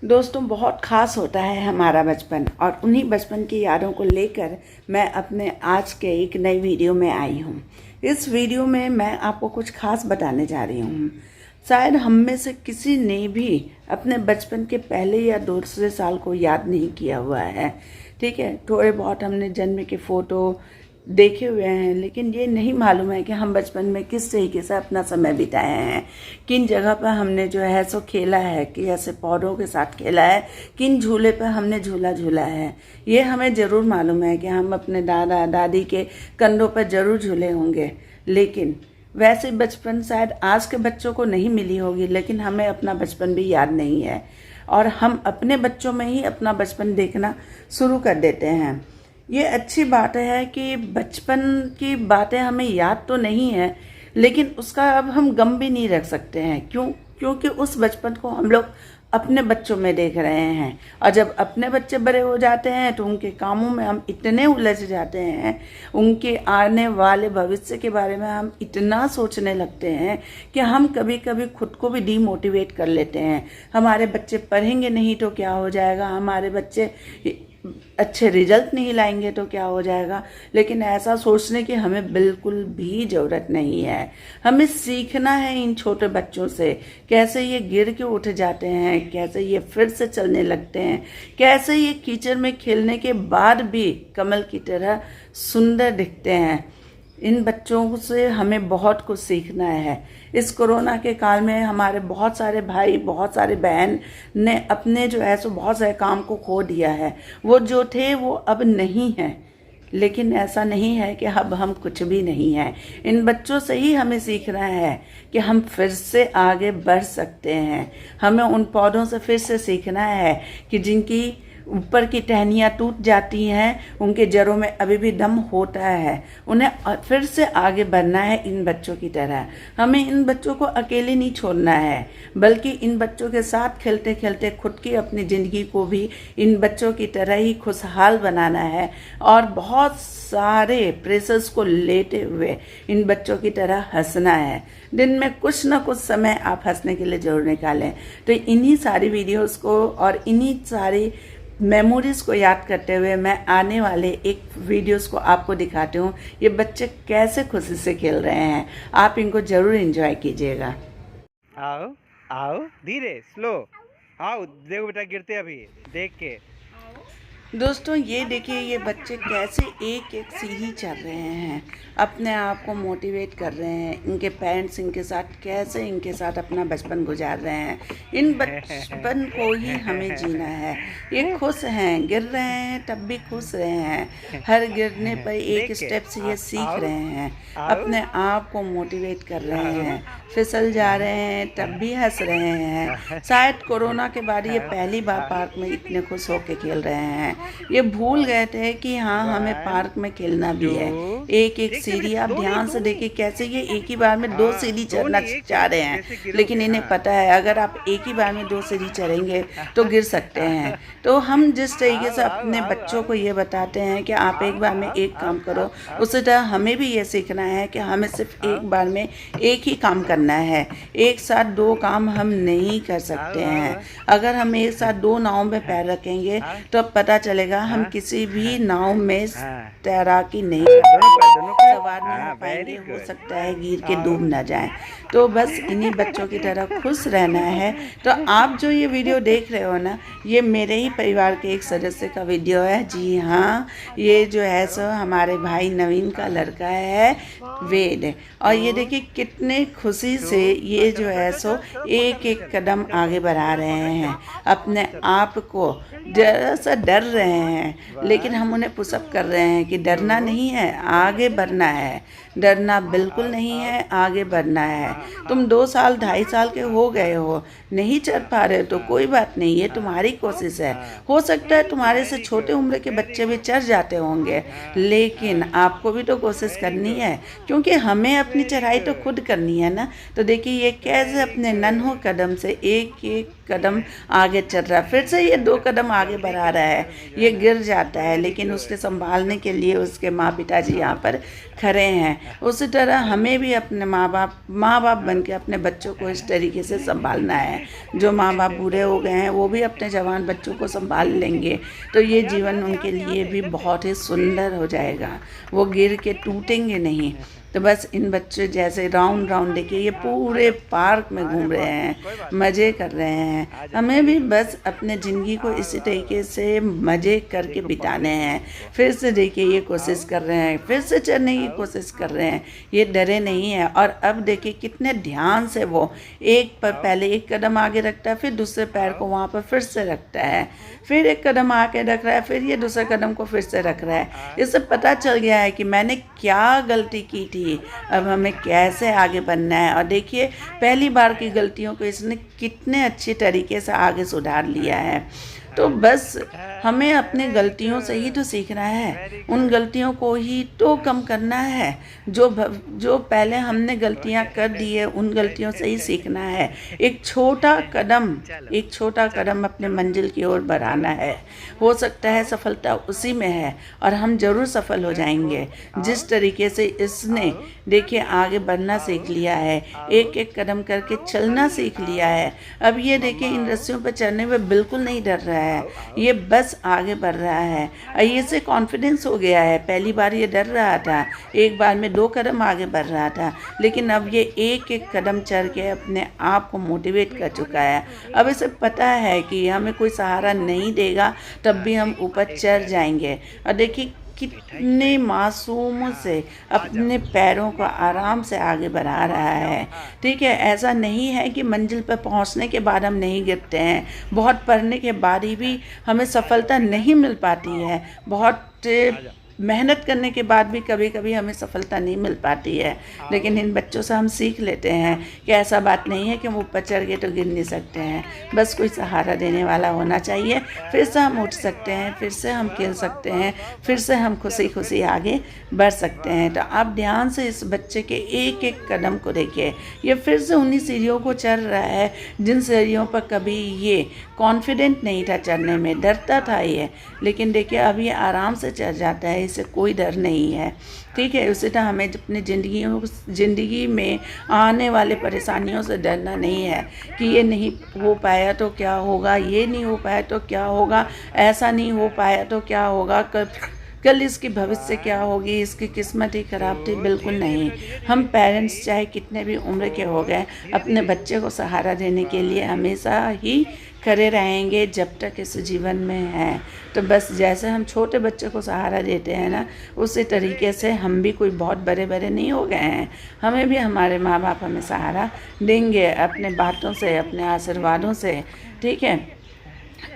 दोस्तों, बहुत ख़ास होता है हमारा बचपन और उन्हीं बचपन की यादों को लेकर मैं अपने आज के एक नई वीडियो में आई हूँ। इस वीडियो में मैं आपको कुछ ख़ास बताने जा रही हूँ। शायद हम में से किसी ने भी अपने बचपन के पहले या दूसरे साल को याद नहीं किया हुआ है। ठीक है, थोड़े बहुत हमने जन्म के फ़ोटो देखे हुए हैं, लेकिन ये नहीं मालूम है कि हम बचपन में किस तरीके से अपना समय बिताए हैं, किन जगह पर हमने जो है सो खेला है, कि ऐसे पौधों के साथ खेला है, किन झूले पर हमने झूला झूला है। ये हमें ज़रूर मालूम है कि हम अपने दादा दादी के कंधों पर ज़रूर झूले होंगे, लेकिन वैसे बचपन शायद आज के बच्चों को नहीं मिली होगी, लेकिन हमें अपना बचपन भी याद नहीं है और हम अपने बच्चों में ही अपना बचपन देखना शुरू कर देते हैं। ये अच्छी बात है कि बचपन की बातें हमें याद तो नहीं है, लेकिन उसका अब हम गम भी नहीं रख सकते हैं। क्योंकि उस बचपन को हम लोग अपने बच्चों में देख रहे हैं और जब अपने बच्चे बड़े हो जाते हैं तो उनके कामों में हम इतने उलझ जाते हैं, उनके आने वाले भविष्य के बारे में हम इतना सोचने लगते हैं कि हम कभी कभी खुद को भी डीमोटिवेट कर लेते हैं। हमारे बच्चे पढ़ेंगे नहीं तो क्या हो जाएगा, हमारे बच्चे अच्छे रिजल्ट नहीं लाएंगे तो क्या हो जाएगा। लेकिन ऐसा सोचने की हमें बिल्कुल भी ज़रूरत नहीं है। हमें सीखना है इन छोटे बच्चों से, कैसे ये गिर के उठ जाते हैं, कैसे ये फिर से चलने लगते हैं, कैसे ये कीचड़ में खेलने के बाद भी कमल की तरह सुंदर दिखते हैं। इन बच्चों से हमें बहुत कुछ सीखना है। इस कोरोना के काल में हमारे बहुत सारे भाई, बहुत सारे बहन ने अपने जो है सो बहुत सारे काम को खो दिया है। वो जो थे वो अब नहीं हैं, लेकिन ऐसा नहीं है कि अब हम कुछ भी नहीं हैं। इन बच्चों से ही हमें सीखना है कि हम फिर से आगे बढ़ सकते हैं। हमें उन पौधों से फिर से सीखना है कि जिनकी ऊपर की टहनियाँ टूट जाती हैं, उनके जड़ों में अभी भी दम होता है। उन्हें फिर से आगे बढ़ना है इन बच्चों की तरह। हमें इन बच्चों को अकेले नहीं छोड़ना है, बल्कि इन बच्चों के साथ खेलते खेलते खुद की अपनी ज़िंदगी को भी इन बच्चों की तरह ही खुशहाल बनाना है और बहुत सारे प्रेशर्स को लेते हुए इन बच्चों की तरह हंसना है। दिन में कुछ ना कुछ समय आप हंसने के लिए जरूर निकालें। तो इन्हीं सारी वीडियोस को और इन्हीं सारी मेमोरीज को याद करते हुए मैं आने वाले एक वीडियोस को आपको दिखाती हूँ। ये बच्चे कैसे खुशी से खेल रहे हैं, आप इनको ज़रूर एंजॉय कीजिएगा। आओ आओ, धीरे स्लो आओ, देखो बेटा गिरते अभी देख के। दोस्तों, ये देखिए ये बच्चे कैसे एक एक सीढ़ी चढ़ रहे हैं, अपने आप को मोटिवेट कर रहे हैं। इनके पेरेंट्स इनके साथ कैसे इनके साथ अपना बचपन गुजार रहे हैं। इन बचपन को ही हमें जीना है। ये खुश हैं, गिर रहे हैं तब भी खुश रहे हैं। हर गिरने पर एक स्टेप से ये सीख रहे हैं, अपने आप को मोटिवेट कर रहे हैं। फिसल जा रहे हैं तब भी हंस रहे हैं। शायद कोरोना के बाद ये पहली बार पार्क में इतने खुश होकर खेल रहे हैं। ये भूल गए थे कि हाँ, हमें पार्क में खेलना भी है। एक एक सीढ़ी आप ध्यान से देखिए, कैसे ये एक ही बार में 2 सीढ़ी चढ़ना चाह रहे हैं, लेकिन इन्हें पता है अगर आप एक ही बार में 2 सीढ़ी चढ़ेंगे तो गिर सकते हैं। तो हम जिस तरीके से अपने बच्चों को ये बताते हैं कि आप एक बार में एक काम करो, उसी तरह हमें भी ये सीखना है कि हमें सिर्फ एक बार में एक ही काम करना है। एक साथ 2 काम हम नहीं कर सकते हैं। अगर हम एक साथ 2 नाव में पैर रखेंगे तो अब पता चलेगा हम किसी भी नाव में तैराकी नहीं कर पाएंगे, सवार नहीं हो पाएंगे, हो सकता है गिर के डूब ना जाएं। तो बस इन्हीं बच्चों की तरह खुश रहना है। तो आप जो ये वीडियो देख रहे हो ना, ये मेरे ही परिवार के एक सदस्य का वीडियो है। जी हाँ, ये जो है सो हमारे भाई नवीन का लड़का है, वेद। और ये देखिए कितने खुशी से ये जो है सो एक एक कदम आगे बढ़ा रहे हैं। अपने आप को जरा सा डर रहे हैं, लेकिन हम उन्हें पुशअप कर रहे हैं कि डरना नहीं है, आगे बढ़ना है। डरना बिल्कुल नहीं है, आगे बढ़ना है। तुम 2 साल 2.5 साल के हो गए हो, नहीं चढ़ पा रहे हो तो कोई बात नहीं, ये तुम्हारी कोशिश है। हो सकता है तुम्हारे से छोटे उम्र के बच्चे भी चढ़ जाते होंगे, लेकिन आपको भी तो कोशिश करनी है, क्योंकि हमें अपनी चढ़ाई तो खुद करनी है ना। तो देखिए ये कैसे अपने नन्हे कदम से एक एक कदम आगे चल रहा है, फिर से ये 2 कदम आगे बढ़ा रहा है। ये गिर जाता है लेकिन उसके संभालने के लिए उसके माँ पिताजी यहाँ पर खड़े हैं। उसी तरह हमें भी अपने माँ बाप बन के अपने बच्चों को इस तरीके से संभालना है। जो माँ बाप बूढ़े हो गए हैं वो भी अपने जवान बच्चों को संभाल लेंगे तो ये जीवन उनके लिए भी बहुत ही सुंदर हो जाएगा। वो गिर के टूटेंगे नहीं। तो बस इन बच्चे जैसे राउंड देखिए ये पूरे पार्क में घूम रहे हैं, मज़े कर रहे हैं। हमें भी बस अपने ज़िंदगी को इसी तरीके से मज़े करके बिताने हैं। फिर से देखिए ये कोशिश कर रहे हैं, फिर से चढ़ने की कोशिश कर रहे हैं, ये डरे नहीं हैं। और अब देखिए कितने ध्यान से वो एक पर पहले एक कदम आगे रखता है, फिर दूसरे पैर को वहाँ पर फिर से रखता है, फिर एक कदम आगे रख रहा है, फिर ये दूसरे कदम को फिर से रख रहा है। इससे पता चल गया है कि मैंने क्या गलती की थी, अब हमें कैसे आगे बढ़ना है। और देखिए पहली बार की गलतियों को इसने कितने अच्छे तरीके से आगे सुधार लिया है। तो बस हमें अपने गलतियों से ही तो सीखना है, उन गलतियों को ही तो कम करना है। जो पहले हमने गलतियां कर दी है उन गलतियों से ही सीखना है। एक छोटा कदम अपने मंजिल की ओर बढ़ाना है। हो सकता है सफलता उसी में है और हम ज़रूर सफल हो जाएंगे। जिस तरीके से इसने देखिए आगे बढ़ना सीख लिया है, एक कदम करके चलना सीख लिया है। अब ये देखिए इन रस्सियों पर चढ़ने में बिल्कुल नहीं डर रहा है, ये बस आगे बढ़ रहा है और ये से कॉन्फिडेंस हो गया है। पहली बार ये डर रहा था, एक बार में 2 कदम आगे बढ़ रहा था, लेकिन अब ये एक कदम चढ़ के अपने आप को मोटिवेट कर चुका है। अब इसे पता है कि हमें कोई सहारा नहीं देगा तब भी हम ऊपर चढ़ जाएंगे। और देखिए कितने मासूम से अपने पैरों को आराम से आगे बढ़ा रहा है। ठीक है, ऐसा नहीं है कि मंजिल पर पहुंचने के बाद हम नहीं गिरते हैं, बहुत पढ़ने के बाद ही भी हमें सफलता नहीं मिल पाती है, बहुत मेहनत करने के बाद भी कभी कभी हमें सफलता नहीं मिल पाती है। लेकिन इन बच्चों से हम सीख लेते हैं कि ऐसा बात नहीं है कि हम ऊपर चढ़ गए तो गिर नहीं सकते हैं, बस कोई सहारा देने वाला होना चाहिए, फिर से हम उठ सकते हैं, फिर से हम खेल सकते हैं, फिर से हम खुशी खुशी आगे बढ़ सकते हैं। तो आप ध्यान से इस बच्चे के एक कदम को देखिए, ये फिर से उन्हीं सीढ़ियों को चढ़ रहा है जिन सीढ़ियों पर कभी ये कॉन्फिडेंट नहीं था चढ़ने में, डरता था ये, लेकिन देखिए अब ये आराम से चढ़ जाता है, इससे कोई डर नहीं है। ठीक है, उसी तरह हमें अपनी ज़िंदगी में आने वाले परेशानियों से डरना नहीं है कि ये नहीं हो पाया तो क्या होगा, ये नहीं हो पाया तो क्या होगा, ऐसा नहीं हो पाया तो क्या होगा, कल इसकी भविष्य क्या होगी, इसकी किस्मत ही ख़राब थी। बिल्कुल नहीं। हम पेरेंट्स चाहे कितने भी उम्र के हो गए अपने बच्चे को सहारा देने के लिए हमेशा ही खड़े रहेंगे जब तक इस जीवन में हैं। तो बस जैसे हम छोटे बच्चे को सहारा देते हैं ना, उसी तरीके से हम भी कोई बहुत बड़े नहीं हो गए हैं, हमें भी हमारे माँ बाप हमें सहारा देंगे अपने बातों से, अपने आशीर्वादों से। ठीक है,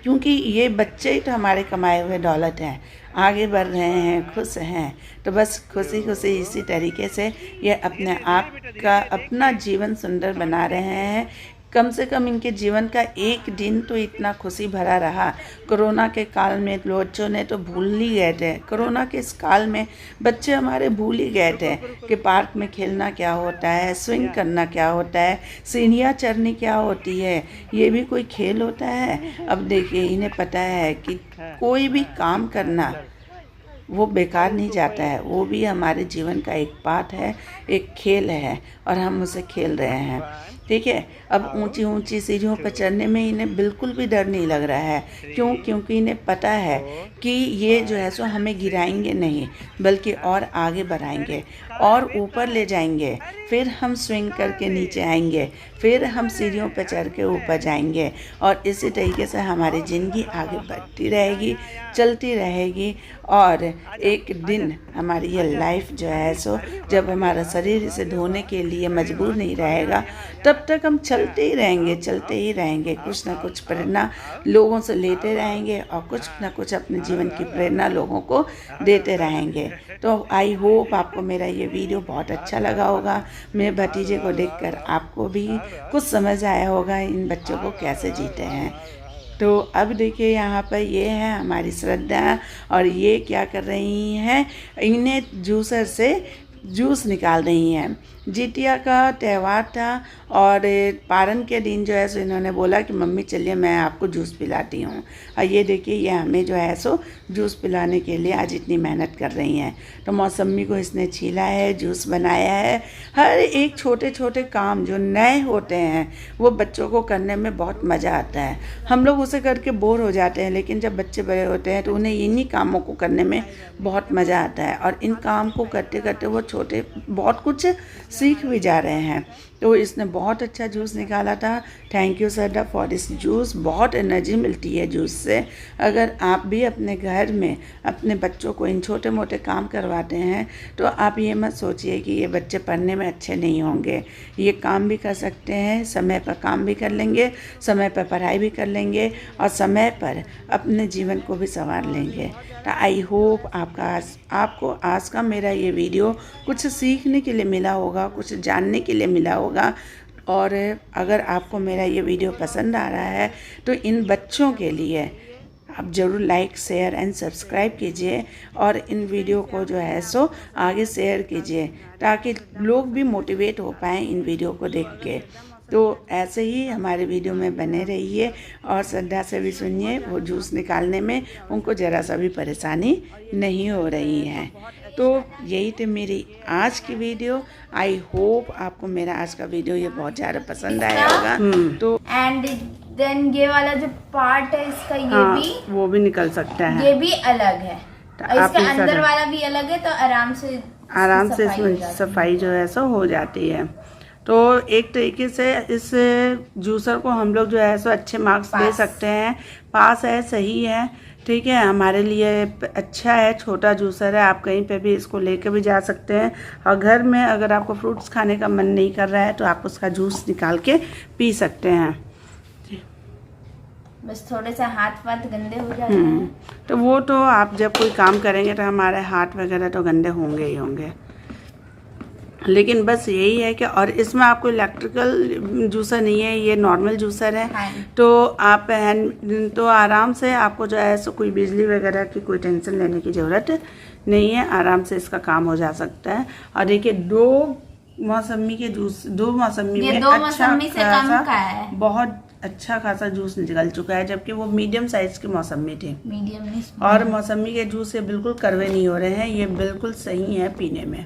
क्योंकि ये बच्चे ही तो हमारे कमाए हुए दौलत हैं, आगे बढ़ रहे हैं, खुश हैं, तो बस खुशी खुशी इसी तरीके से ये अपने आप का अपना जीवन सुंदर बना रहे हैं। कम से कम इनके जीवन का एक दिन तो इतना खुशी भरा रहा। कोरोना के काल में बच्चों ने तो भूल ही गए थे, कोरोना के इस काल में बच्चे हमारे भूल ही गए थे कि पार्क में खेलना क्या होता है, स्विंग करना क्या होता है, सीढ़ियाँ चढ़नी क्या होती है, ये भी कोई खेल होता है। अब देखिए इन्हें पता है कि कोई भी काम करना वो बेकार नहीं जाता है, वो भी हमारे जीवन का एक पार्ट है, एक खेल है और हम उसे खेल रहे हैं। ठीक है, अब ऊंची सीढ़ियों पर चढ़ने में इन्हें बिल्कुल भी डर नहीं लग रहा है। क्यों? क्योंकि इन्हें पता है कि ये जो है सो हमें गिराएंगे नहीं, बल्कि और आगे बढ़ाएंगे और ऊपर ले जाएंगे। फिर हम स्विंग करके नीचे आएंगे, फिर हम सीढ़ियों पर चढ़ के ऊपर जाएंगे और इसी तरीके से हमारी ज़िंदगी आगे बढ़ती रहेगी, चलती रहेगी। और एक दिन हमारी ये लाइफ जो है सो जब हमारा शरीर इसे ढोने के लिए मजबूर नहीं रहेगा, तब तक हम चलते ही रहेंगे, कुछ ना कुछ प्रेरणा लोगों से लेते रहेंगे और कुछ ना कुछ अपने जीवन की प्रेरणा लोगों को देते रहेंगे। तो आई होप आपको मेरा ये वीडियो बहुत अच्छा लगा होगा। मेरे भतीजे को देखकर आपको भी कुछ समझ आया होगा इन बच्चों को कैसे जीते हैं। तो अब देखिए यहाँ पर ये है हमारी श्रद्धा और ये क्या कर रही हैं, इन्हें जूसर से जूस निकाल रही हैं। जितिया का त्यौहार था और पारन के दिन जो है सो इन्होंने बोला कि मम्मी चलिए मैं आपको जूस पिलाती हूँ। और ये देखिए ये हमें जो है सो जूस पिलाने के लिए आज इतनी मेहनत कर रही हैं। तो मौसमी को इसने छीला है, जूस बनाया है। हर एक छोटे छोटे काम जो नए होते हैं वो बच्चों को करने में बहुत मज़ा आता है। हम लोग उसे करके बोर हो जाते हैं, लेकिन जब बच्चे बड़े होते हैं तो उन्हें इन्हीं कामों को करने में बहुत मज़ा आता है। और इन काम को करते करते वो छोटे बहुत कुछ सीख भी जा रहे हैं। तो इसने बहुत अच्छा जूस निकाला था। Thank you Sarda for this juice. बहुत एनर्जी मिलती है जूस से। अगर आप भी अपने घर में अपने बच्चों को इन छोटे मोटे काम करवाते हैं तो आप ये मत सोचिए कि ये बच्चे पढ़ने में अच्छे नहीं होंगे। ये काम भी कर सकते हैं, समय पर काम भी कर लेंगे, समय पर पढ़ाई भी कर लेंगे और समय पर अपने जीवन को भी संवार लेंगे। तो आई होप आपको आज का मेरा ये वीडियो कुछ सीखने के लिए मिला होगा, कुछ जानने के लिए मिला होगा। और अगर आपको मेरा ये वीडियो पसंद आ रहा है तो इन बच्चों के लिए आप ज़रूर लाइक, शेयर एंड सब्सक्राइब कीजिए और इन वीडियो को जो है सो आगे शेयर कीजिए ताकि लोग भी मोटिवेट हो पाएँ इन वीडियो को देख के। तो ऐसे ही हमारे वीडियो में बने रहिए और श्रद्धा से भी सुनिए। वो जूस निकालने में उनको ज़रा सा भी परेशानी नहीं हो रही है। तो यही थी मेरी आज की वीडियो। आई होप आपको मेरा आज का वीडियो ये बहुत ज़्यादा पसंद आया होगा। तो एंड देन ये वाला जो पार्ट है इसका ये भी वो भी निकल सकता है, ये भी अलग है तो और आप इसका इस अंदर तरह- वाला भी अलग है, तो आराम से इसमें सफाई जो है सो हो जाती है। तो एक तरीके से इस जूसर को हम लोग जो है सो अच्छे मार्क्स दे सकते हैं। पास है, सही है, ठीक है, हमारे लिए अच्छा है। छोटा जूसर है, आप कहीं पे भी इसको लेके भी जा सकते हैं। और घर में अगर आपको फ्रूट्स खाने का मन नहीं कर रहा है तो आप उसका जूस निकाल के पी सकते हैं। बस थोड़े से हाथ वाथ गंदे हो जाते हैं। तो वो तो आप जब कोई काम करेंगे तो हमारे हाथ वगैरह तो गंदे होंगे ही होंगे, लेकिन बस यही है कि और इसमें आपको इलेक्ट्रिकल जूसर नहीं है, ये नॉर्मल जूसर है। तो आप तो आराम से आपको जो है सो कोई बिजली वगैरह की कोई टेंशन लेने की ज़रूरत नहीं है, आराम से इसका काम हो जा सकता है। और देखिए दो मौसमी में दो अच्छा मौसमी से कम खासा का है, बहुत अच्छा खासा जूस निकल चुका है, जबकि वो मीडियम साइज की मौसमी थी। मीडियम नहीं। और मौसमी के जूस से बिल्कुल कड़वे नहीं हो रहे हैं, ये बिल्कुल सही है पीने में।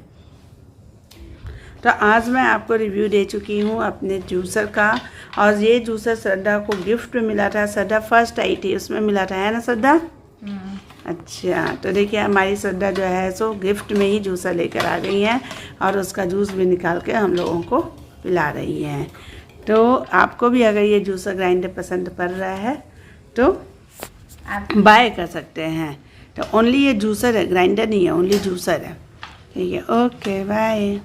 तो आज मैं आपको रिव्यू दे चुकी हूँ अपने जूसर का। और ये जूसर श्रद्धा को गिफ्ट में मिला था। श्रद्धा फर्स्ट आई थी, उसमें मिला था, है ना श्रद्धा? अच्छा, तो देखिए हमारी श्रद्धा जो है सो गिफ्ट में ही जूसर लेकर आ गई हैं और उसका जूस भी निकाल के हम लोगों को पिला रही हैं। तो आपको भी अगर ये जूसर ग्राइंडर पसंद पड़ रहा है तो आप बाय कर सकते हैं। तो ओनली ये जूसर है, ग्राइंडर नहीं है, ओनली जूसर है। ठीक है, ओके बाय।